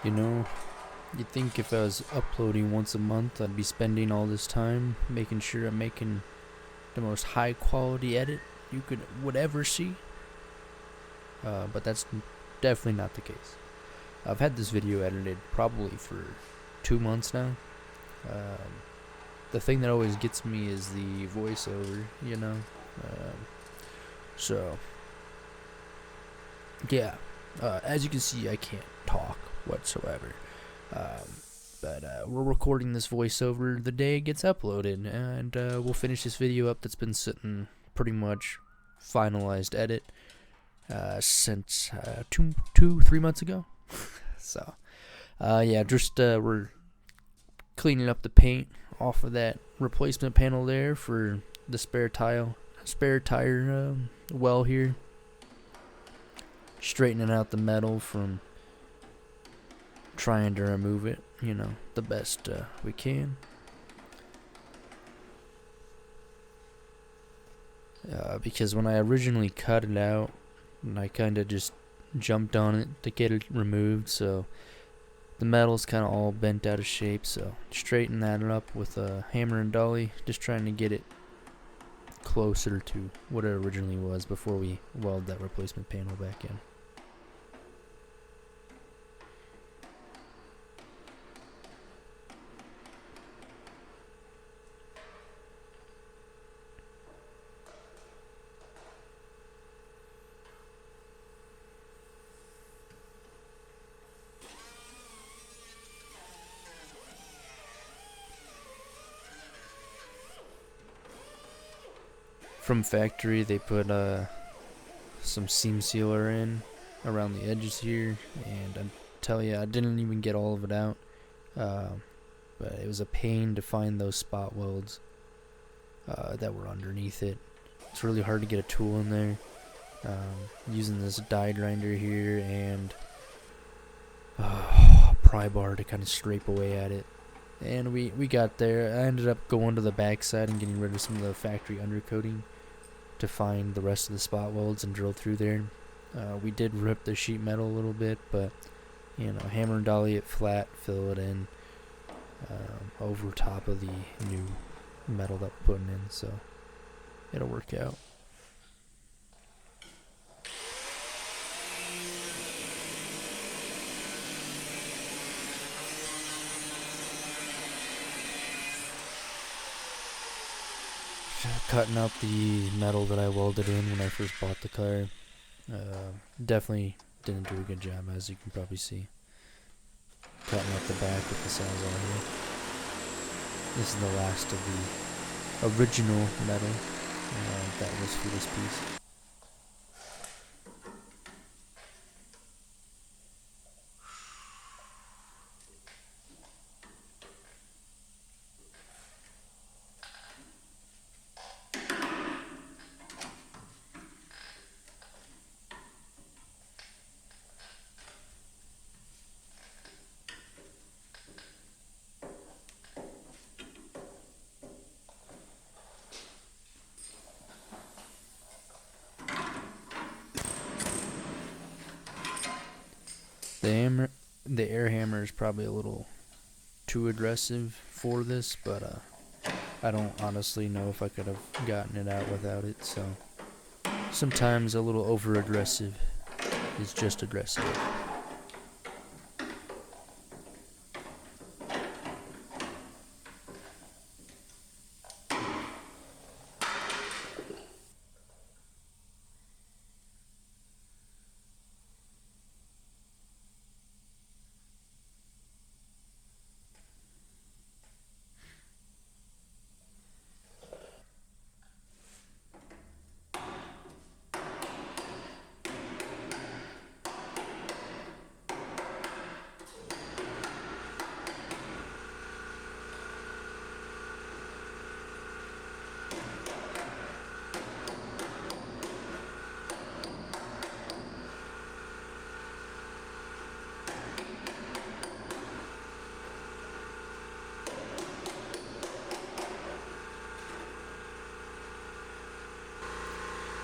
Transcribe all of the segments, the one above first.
You know, you'd think if I was uploading once a month, I'd be spending all this time making sure I'm making the most high quality edit you would ever see. But that's definitely not the case. I've had this video edited probably for 2 months now. The thing that always gets me is the voiceover, you know. Um, so, yeah. As you can see, I can't talk whatsoever. But we're recording this voiceover the day it gets uploaded, and we'll finish this video up that's been sitting pretty much finalized edit since 3 months ago. So, yeah, just we're cleaning up the paint off of that replacement panel there for the spare tire well here. Straightening out the metal from trying to remove it, you know, the best we can. Because when I originally cut it out, I kind of just jumped on it to get it removed, so the metal's kind of all bent out of shape. So straighten that up with a hammer and dolly, just trying to get it closer to what it originally was before we weld that replacement panel back in. From factory, they put some seam sealer in around the edges here, and I tell you, I didn't even get all of it out. But it was a pain to find those spot welds that were underneath it. It's really hard to get a tool in there. Using this die grinder here and pry bar to kind of scrape away at it. And we got there. I ended up going to the backside and getting rid of some of the factory undercoating to find the rest of the spot welds and drill through there. We did rip the sheet metal a little bit, but you know, hammer and dolly it flat, fill it in over top of the new metal that we're putting in, so it'll work out. Cutting out the metal that I welded in when I first bought the car. Definitely didn't do a good job, as you can probably see. Cutting out the back with the sawzall here. This is the last of the original metal that was for this piece. The air hammer is probably a little too aggressive for this, but I don't honestly know if I could have gotten it out without it. So sometimes a little over aggressive is just aggressive.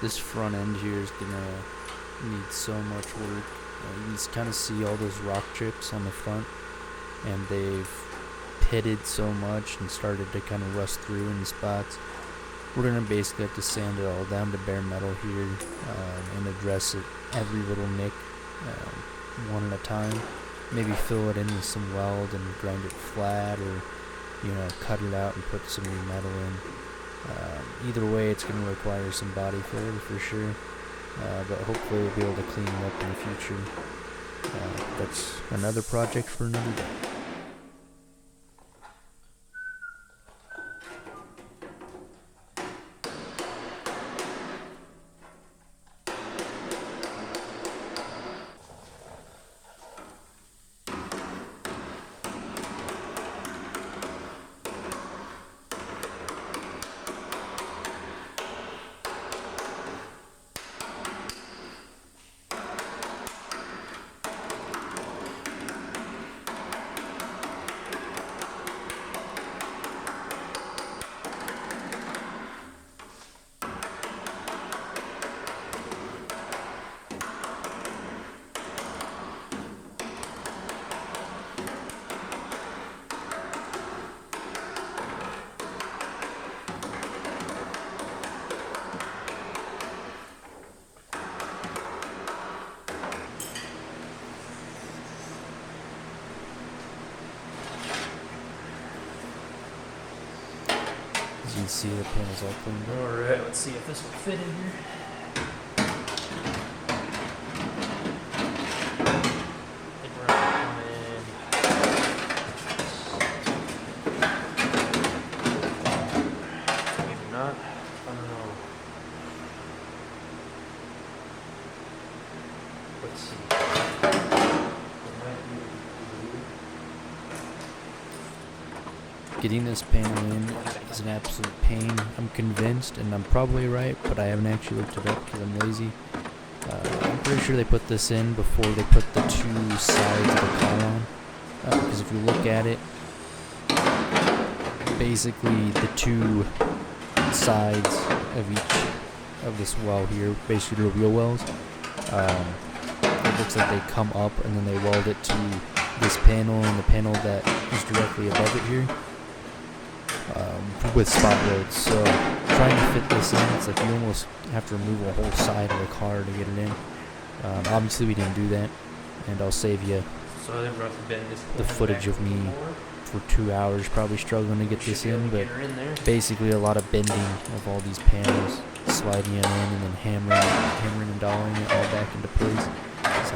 This front end here is gonna need so much work. You can kind of see all those rock chips on the front, and they've pitted so much and started to kind of rust through in spots. We're going to basically have to sand it all down to bare metal here and address it every little nick one at a time. Maybe fill it in with some weld and grind it flat, or cut it out and put some new metal in. Either way, it's going to require some body filler for sure, but hopefully we'll be able to clean it up in the future. That's another project for another day. As you can see, the panel's all cleaned up. Alright, let's see if this will fit in here. I think we're gonna come in. Maybe not. I don't know. Let's see. It might be. Getting this panel in is an absolute pain. I'm convinced, and I'm probably right, but I haven't actually looked it up because I'm lazy. I'm pretty sure they put this in before they put the two sides of the column. Because if you look at it, basically the two sides of each of this well here, basically the wheel wells, it looks like they come up and then they weld it to this panel and the panel that is directly above it here. With spot welds, so trying to fit this in, it's like you almost have to remove a whole side of the car to get it in. Obviously we didn't do that, and I'll save you the footage of me for 2 hours probably struggling to get this in, but basically a lot of bending of all these panels, sliding it in and then hammering and dolling it all back into place. So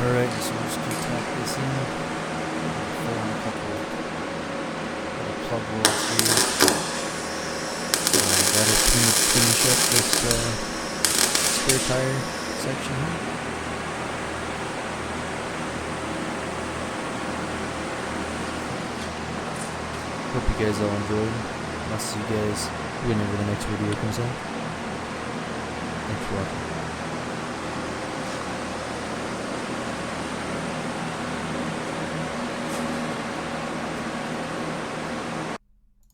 Alright, so we're just gonna tap this in. Form a couple little plug welds here. And that'll pretty much finish up this spare tire section here. Hope you guys all enjoyed. I'll see you guys whenever the next video comes out. Thanks for watching.